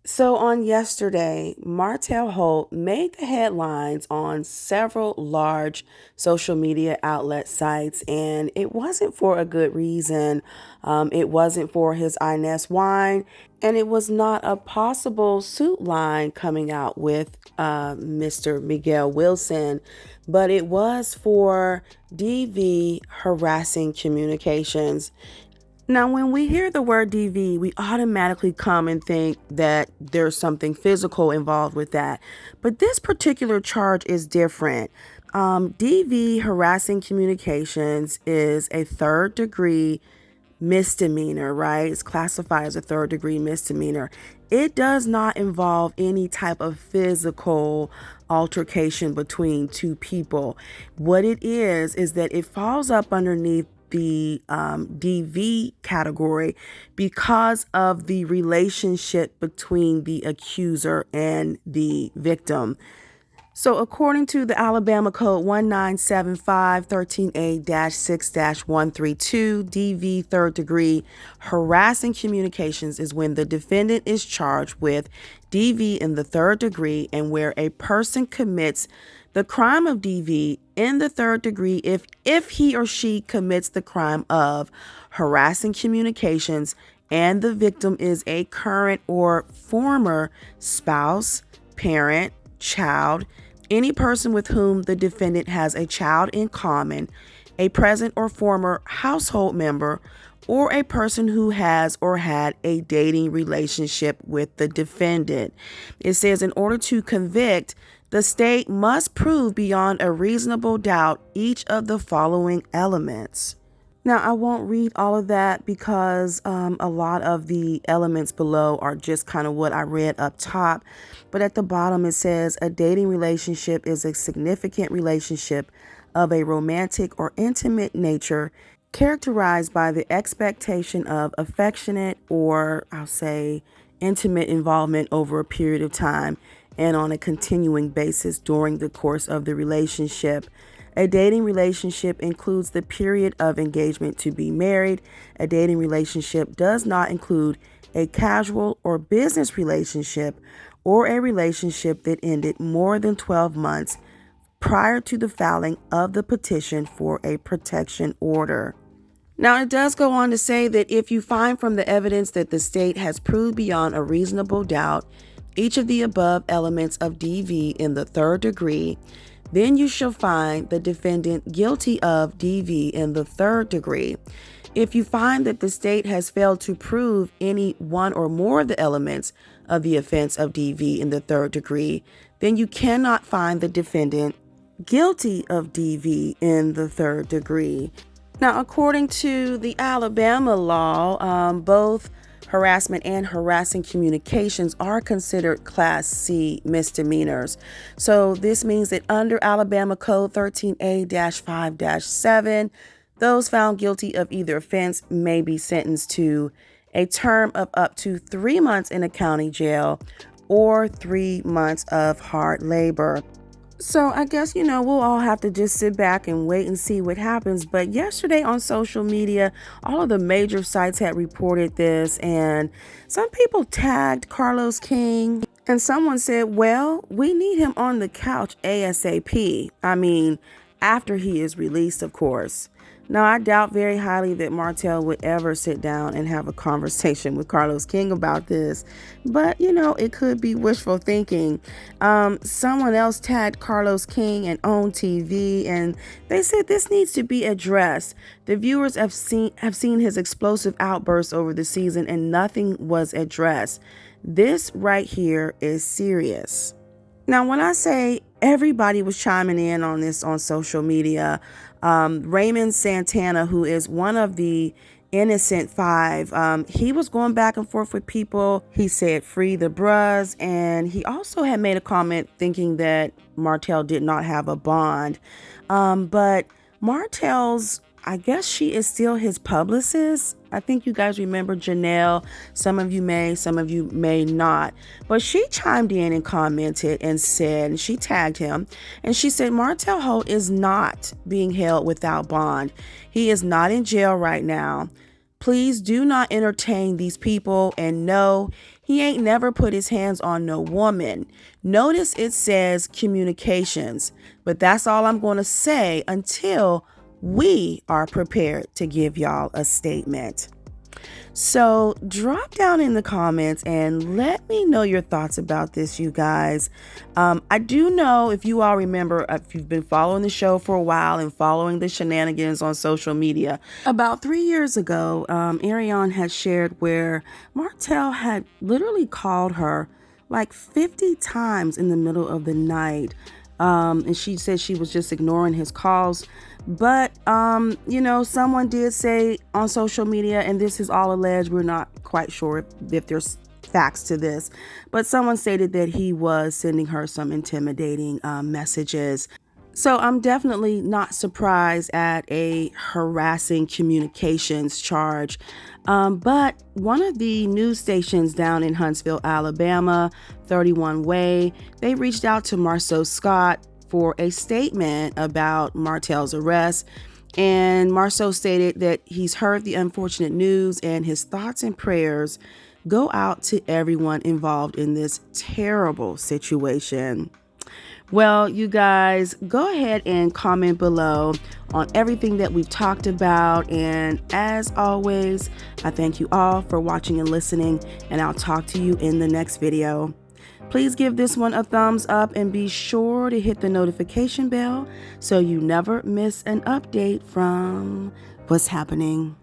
So on yesterday, Martellholt made the headlines on several large social media outlet sites, and it wasn't for a good reason. It wasn't for his Inez wine, and it was not a possible suit line coming out with Mr. Miguel Wilson, but it was for DV harassing communications. Now, when we hear the word DV, we automatically come and think that there's something physical involved with that. But this particular charge is different. DV, harassing communications, is a third degree misdemeanor, right? It's classified as a third degree misdemeanor. It does not involve any type of physical altercation between two people. What it is that it falls up underneath the DV category because of the relationship between the accuser and the victim. So, according to the Alabama Code 1975-13A-6-132, DV third degree harassing communications is when the defendant is charged with DV in the third degree and where a person commits the crime of DV in the third degree if he or she commits the crime of harassing communications and the victim is a current or former spouse, parent, child, any person with whom the defendant has a child in common, a present or former household member, or a person who has or had a dating relationship with the defendant. It says in order to convict, the state must prove beyond a reasonable doubt each of the following elements. Now, I won't read all of that because a lot of the elements below are just kind of what I read up top. But at the bottom, it says a dating relationship is a significant relationship of a romantic or intimate nature characterized by the expectation of affectionate or I'll say intimate involvement over a period of time and on a continuing basis during the course of the relationship. A dating relationship includes the period of engagement to be married. A dating relationship does not include a casual or business relationship or a relationship that ended more than 12 months prior to the filing of the petition for a protection order. Now, it does go on to say that if you find from the evidence that the state has proved beyond a reasonable doubt each of the above elements of DV in the third degree, then you shall find the defendant guilty of DV in the third degree. If you find that the state has failed to prove any one or more of the elements of the offense of DV in the third degree, then you cannot find the defendant guilty of DV in the third degree. Now, according to the Alabama law, both harassment and harassing communications are considered Class C misdemeanors. So this means that under Alabama Code 13A-5-7, those found guilty of either offense may be sentenced to a term of up to 3 months in a county jail or 3 months of hard labor. So I guess, we'll all have to just sit back and wait and see what happens. But yesterday on social media, all of the major sites had reported this, and some people tagged Carlos King, and someone said, well, we need him on the couch ASAP. I mean, after he is released, of course. Now, I doubt very highly that Martell would ever sit down and have a conversation with Carlos King about this. But, it could be wishful thinking. Someone else tagged Carlos King and owntv, and they said this needs to be addressed. The viewers have seen his explosive outbursts over the season, and nothing was addressed. This right here is serious. Now, when I say everybody was chiming in on this on social media, Raymond Santana, who is one of the Innocent Five, he was going back and forth with people. He said, free the bros. And he also had made a comment thinking that Martell did not have a bond. But Martell's, I guess she is still his publicist. I think you guys remember Janelle. Some of you may not. But she chimed in and commented and said, and she tagged him, and she said, Martellholt is not being held without bond. He is not in jail right now. Please do not entertain these people. And no, He ain't never put his hands on no woman. Notice it says communications, but that's all I'm going to say until we are prepared to give y'all a statement. So drop down in the comments and let me know your thoughts about this, you guys. I do know, if you all remember, if you've been following the show for a while and following the shenanigans on social media, about 3 years ago, Arion had shared where Martell had literally called her like 50 times in the middle of the night. And she said she was just ignoring his calls. But, someone did say on social media, and this is all alleged, we're not quite sure if there's facts to this, but someone stated that he was sending her some intimidating messages. So I'm definitely not surprised at a harassing communications charge. But one of the news stations down in Huntsville, Alabama, 31 Way, they reached out to Marsauscott for a statement about Martell's arrest. And Marceau stated that he's heard the unfortunate news and his thoughts and prayers go out to everyone involved in this terrible situation. Well, you guys, go ahead and comment below on everything that we've talked about. And as always, I thank you all for watching and listening, and I'll talk to you in the next video. Please give this one a thumbs up and be sure to hit the notification bell so you never miss an update from What's Happening.